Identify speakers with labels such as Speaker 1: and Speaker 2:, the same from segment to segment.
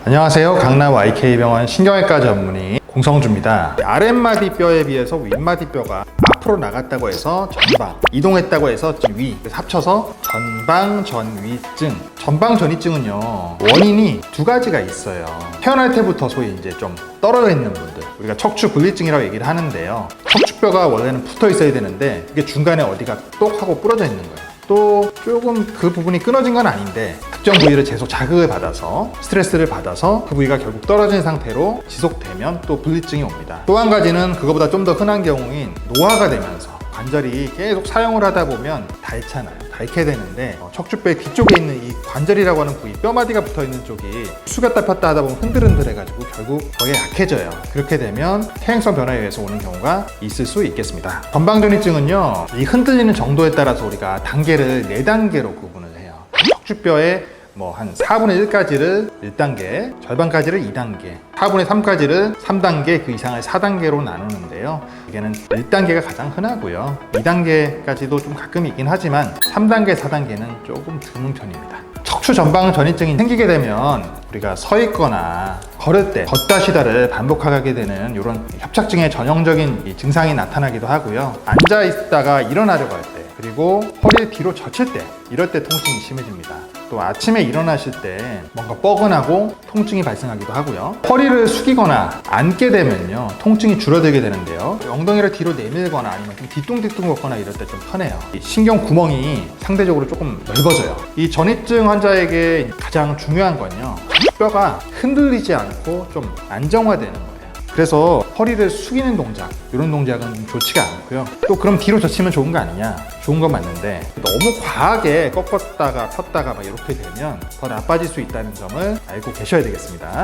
Speaker 1: 안녕하세요. 강남 YK병원 신경외과 전문의 공성주입니다. 아랫마디 뼈에 비해서 윗마디 뼈가 앞으로 나갔다고 해서 전방, 이동했다고 해서 위, 그래서 합쳐서 전방전위증. 전방전위증은요, 원인이 두 가지가 있어요. 태어날 때부터 소위 이제 좀 떨어져 있는 분들, 우리가 척추분리증이라고 얘기를 하는데요. 척추뼈가 원래는 붙어 있어야 되는데 그게 중간에 어디가 똑 하고 부러져 있는 거예요. 또 조금 그 부분이 끊어진 건 아닌데 특정 부위를 계속 자극을 받아서 스트레스를 받아서 그 부위가 결국 떨어진 상태로 지속되면 또 분리증이 옵니다. 또 한 가지는 그거보다 좀 더 흔한 경우인 노화가 되면서 관절이 계속 사용을 하다 보면 닳잖아요. 닳게 되는데 척추뼈 뒤쪽에 있는 이 관절이라고 하는 부위, 뼈마디가 붙어있는 쪽이 숙였다 폈다 하다 보면 흔들흔들 해가지고 결국 거기에 약해져요. 그렇게 되면 퇴행성 변화에 의해서 오는 경우가 있을 수 있겠습니다. 전방전위증은요, 이 흔들리는 정도에 따라서 우리가 단계를 4단계로 구분을 해요. 척추뼈의 한 4분의 1까지를 1단계, 절반까지를 2단계, 4분의 3까지를 3단계, 그 이상을 4단계로 나누는데요. 이게는 1단계가 가장 흔하고요. 2단계까지도 좀 가끔 있긴 하지만 3단계, 4단계는 조금 드문 편입니다. 척추 전방 전이증이 생기게 되면 우리가 서 있거나 걸을 때 걷다 쉬다를 반복하게 되는 이런 협착증의 전형적인 이 증상이 나타나기도 하고요. 앉아 있다가 일어나려고 할 때, 그리고 허리를 뒤로 젖힐 때, 이럴 때 통증이 심해집니다. 또 아침에 일어나실 때 뭔가 뻐근하고 통증이 발생하기도 하고요. 허리를 숙이거나 앉게 되면요, 통증이 줄어들게 되는데요. 엉덩이를 뒤로 내밀거나 아니면 좀 뒤뚱뒤뚱 걷거나 이럴 때 좀 편해요. 이 신경 구멍이 상대적으로 조금 넓어져요. 이 전이증 환자에게 가장 중요한 건요, 뼈가 흔들리지 않고 좀 안정화되는 거예요. 그래서 허리를 숙이는 동작, 이런 동작은 좋지가 않고요. 또 그럼 뒤로 젖히면 좋은 거 아니냐? 좋은 건 맞는데 너무 과하게 꺾었다가 폈다가 막 이렇게 되면 더 나빠질 수 있다는 점을 알고 계셔야 되겠습니다.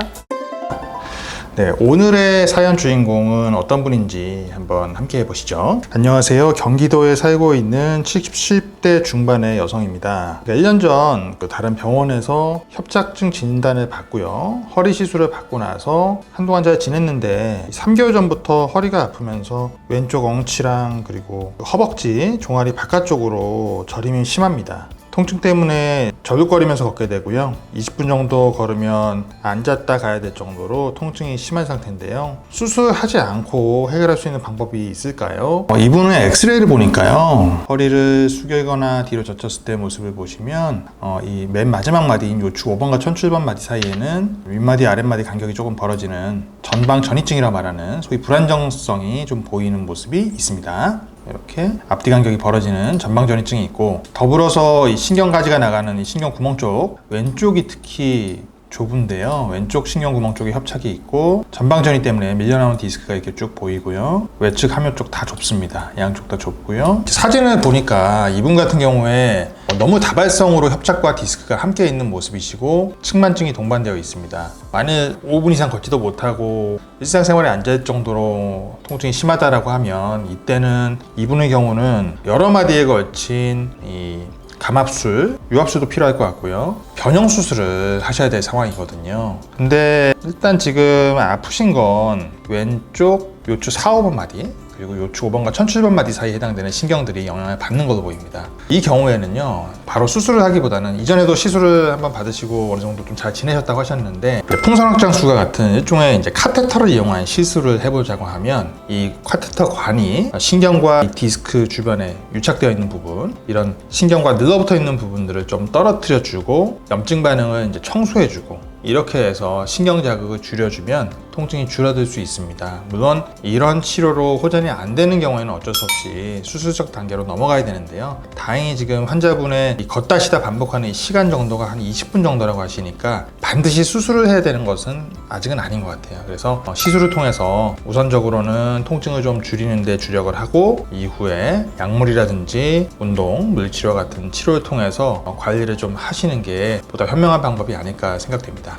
Speaker 1: 네, 오늘의 사연 주인공은 어떤 분인지 한번 함께 해보시죠. 안녕하세요. 경기도에 살고 있는 70대 중반의 여성입니다. 1년 전 다른 병원에서 협착증 진단을 받고요. 허리 시술을 받고 나서 한동안 잘 지냈는데 3개월 전부터 허리가 아프면서 왼쪽 엉치랑 그리고 허벅지, 종아리 바깥쪽으로 저림이 심합니다. 통증 때문에 절룩거리면서 걷게 되고요. 20분 정도 걸으면 앉았다 가야 될 정도로 통증이 심한 상태인데요. 수술하지 않고 해결할 수 있는 방법이 있을까요? 이분은 엑스레이를 보니까요, 허리를 숙이거나 뒤로 젖혔을 때 모습을 보시면 이 맨 마지막 마디인 요추 5번과 1007번 마디 사이에는 윗마디 아랫마디 간격이 조금 벌어지는 전방 전이증이라고 말하는 소위 불안정성이 좀 보이는 모습이 있습니다. 이렇게 앞뒤 간격이 벌어지는 전방전이증이 있고, 더불어서 이 신경가지가 나가는 이 신경 구멍 쪽 왼쪽이 특히 좁은데요. 왼쪽 신경 구멍 쪽에 협착이 있고 전방전이 때문에 밀려나온 디스크가 이렇게 쭉 보이고요. 외측 하묘 쪽 다 좁습니다. 양쪽 다 좁고요. 사진을 보니까 이분 같은 경우에 너무 다발성으로 협착과 디스크가 함께 있는 모습이시고 측만증이 동반되어 있습니다. 만일 5분 이상 걷지도 못하고 일상생활에 앉을 정도로 통증이 심하다라고 하면 이때는 이분의 경우는 여러 마디에 걸친 이 감압술, 유압술도 필요할 것 같고요. 변형 수술을 하셔야 될 상황이거든요. 근데 일단 지금 아프신 건 왼쪽 요추 4, 5번 마디, 그리고 요추 5번과 1007번 마디 사이에 해당되는 신경들이 영향을 받는 걸로 보입니다. 이 경우에는요, 바로 수술을 하기보다는 이전에도 시술을 한번 받으시고 어느 정도 좀 잘 지내셨다고 하셨는데, 풍선확장술과 같은 일종의 이제 카테터를 이용한 시술을 해보자고 하면 이 카테터 관이 신경과 이 디스크 주변에 유착되어 있는 부분, 이런 신경과 늘러붙어 있는 부분들을 좀 떨어뜨려 주고 염증 반응을 이제 청소해 주고, 이렇게 해서 신경 자극을 줄여주면 통증이 줄어들 수 있습니다. 물론 이런 치료로 호전이 안 되는 경우에는 어쩔 수 없이 수술적 단계로 넘어가야 되는데요. 다행히 지금 환자분의 이 걷다 쉬다 반복하는 이 시간 정도가 한 20분 정도라고 하시니까 반드시 수술을 해야 되는 것은 아직은 아닌 것 같아요. 그래서 시술을 통해서 우선적으로는 통증을 좀 줄이는 데 주력을 하고, 이후에 약물이라든지 운동, 물리치료 같은 치료를 통해서 관리를 좀 하시는 게 보다 현명한 방법이 아닐까 생각됩니다.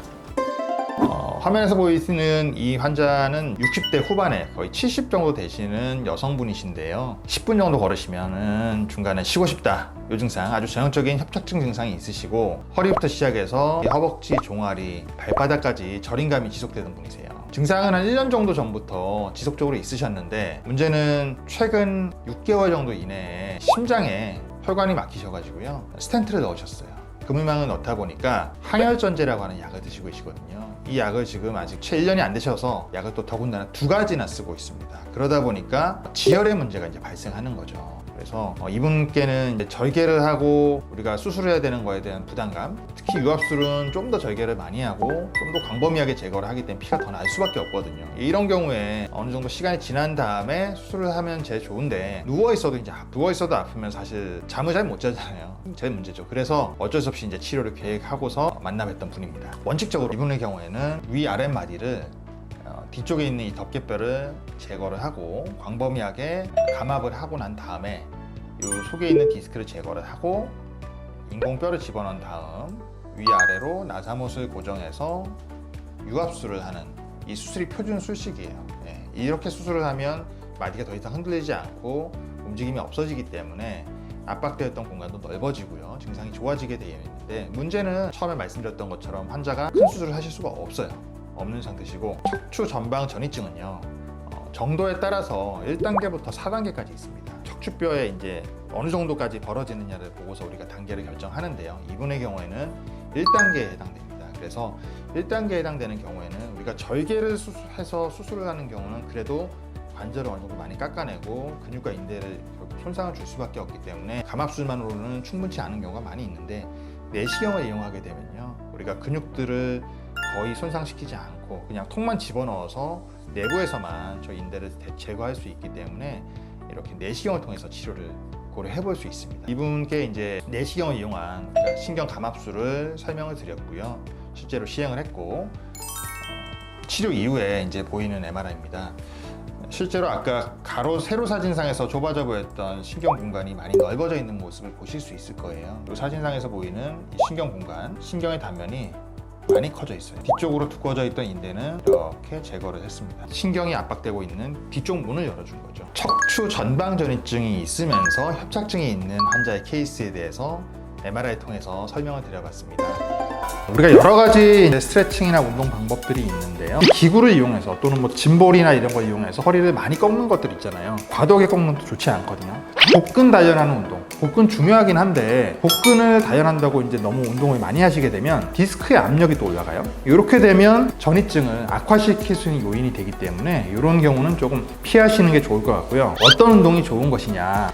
Speaker 1: 화면에서 보이시는 이 환자는 60대 후반에 거의 70 정도 되시는 여성분이신데요. 10분 정도 걸으시면은 중간에 쉬고 싶다, 이 증상, 아주 전형적인 협착증 증상이 있으시고, 허리부터 시작해서 허벅지, 종아리, 발바닥까지 저림감이 지속되는 분이세요. 증상은 한 1년 정도 전부터 지속적으로 있으셨는데, 문제는 최근 6개월 정도 이내에 심장에 혈관이 막히셔가지고요, 스텐트를 넣으셨어요. 금유망을 넣다 보니까 항혈전제라고 하는 약을 드시고 계시거든요. 이 약을 지금 아직 채 1년이 안 되셔서 약을 또 더군다나 2가지나 쓰고 있습니다. 그러다 보니까 지혈의 문제가 이제 발생하는 거죠. 그래서 이분께는 이제 절개를 하고 우리가 수술해야 되는 거에 대한 부담감, 특히 유압술은 좀 더 절개를 많이 하고 좀 더 광범위하게 제거를 하기 때문에 피가 더 날 수밖에 없거든요. 이런 경우에 어느 정도 시간이 지난 다음에 수술을 하면 제일 좋은데 누워 있어도 아프면 사실 잠을 잘 못 자잖아요. 제일 문제죠. 그래서 어쩔 수 없이 이제 치료를 계획하고서 만나뵀던 분입니다. 원칙적으로 이분의 경우에는 위 아랫마디를 뒤쪽에 있는 이 덮개뼈를 제거를 하고 광범위하게 감압을 하고 난 다음에 이 속에 있는 디스크를 제거를 하고 인공뼈를 집어넣은 다음 위아래로 나사못을 고정해서 유압술을 하는 이 수술이 표준 술식이에요. 네, 이렇게 수술을 하면 마디가 더 이상 흔들리지 않고 움직임이 없어지기 때문에 압박되었던 공간도 넓어지고요. 증상이 좋아지게 되어 있는데 문제는 처음에 말씀드렸던 것처럼 환자가 큰 수술을 하실 수가 없는 상태시고 척추 전방 전이증은요 정도에 따라서 1단계부터 4단계까지 있습니다. 척추뼈에 이제 어느 정도까지 벌어지느냐를 보고서 우리가 단계를 결정하는데요. 이분의 경우에는 1단계에 해당됩니다. 그래서 1단계에 해당되는 경우에는 우리가 절개를 해서 수술을 하는 경우는 그래도 관절을 어느 정도 많이 깎아내고 근육과 인대를 결국 손상을 줄 수밖에 없기 때문에 감압술만으로는 충분치 않은 경우가 많이 있는데 내시경을 이용하게 되면요 우리가 근육들을 거의 손상시키지 않고 그냥 통만 집어넣어서 내부에서만 저 인대를 제거할 수 있기 때문에 이렇게 내시경을 통해서 치료를 고려해 볼 수 있습니다. 이분께 이제 내시경을 이용한 신경 감압술을 설명을 드렸고요. 실제로 시행을 했고 치료 이후에 이제 보이는 MRI입니다. 실제로 아까 세로 사진상에서 좁아져 보였던 신경 공간이 많이 넓어져 있는 모습을 보실 수 있을 거예요. 이 사진상에서 보이는 이 신경 공간, 신경의 단면이 많이 커져 있어요. 뒤쪽으로 두꺼워져 있던 인대는 이렇게 제거를 했습니다. 신경이 압박되고 있는 뒤쪽 문을 열어준 거죠. 척추 전방 전이증이 있으면서 협착증이 있는 환자의 케이스에 대해서 MRI 통해서 설명을 드려봤습니다. 우리가 여러 가지 스트레칭이나 운동 방법들이 있는데요. 기구를 이용해서 또는 뭐 짐볼이나 이런 걸 이용해서 허리를 많이 꺾는 것들 있잖아요. 과도하게 꺾는 것도 좋지 않거든요. 복근 단련하는 운동. 복근 중요하긴 한데 복근을 단련한다고 이제 너무 운동을 많이 하시게 되면 디스크의 압력이 또 올라가요. 이렇게 되면 전이증을 악화시킬 수 있는 요인이 되기 때문에 이런 경우는 조금 피하시는 게 좋을 것 같고요. 어떤 운동이 좋은 것이냐?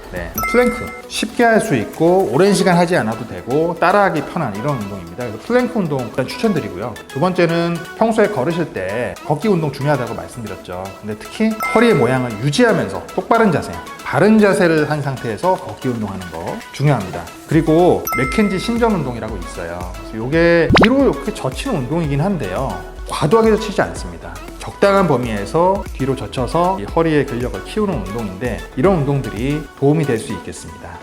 Speaker 1: 플랭크. 쉽게 할 수 있고 오랜 시간 하지 않아도 되고 따라하기 편한 이런 운동입니다. 그래서 플랭크 운동 일단 추천드리고요. 두 번째는 평소에 걸으실 때 걷기 운동 중요하다고 말씀드렸죠. 근데 특히 허리의 모양을 유지하면서 똑바른 자세, 바른 자세를 한 상태에서 걷기 운동하는 거 중요합니다. 그리고 맥켄지 신전 운동이라고 있어요. 그래서 이게 뒤로 이렇게 젖히는 운동이긴 한데요. 과도하게 젖히지 않습니다. 적당한 범위에서 뒤로 젖혀서 이 허리의 근력을 키우는 운동인데 이런 운동들이 도움이 될 수 있겠습니다.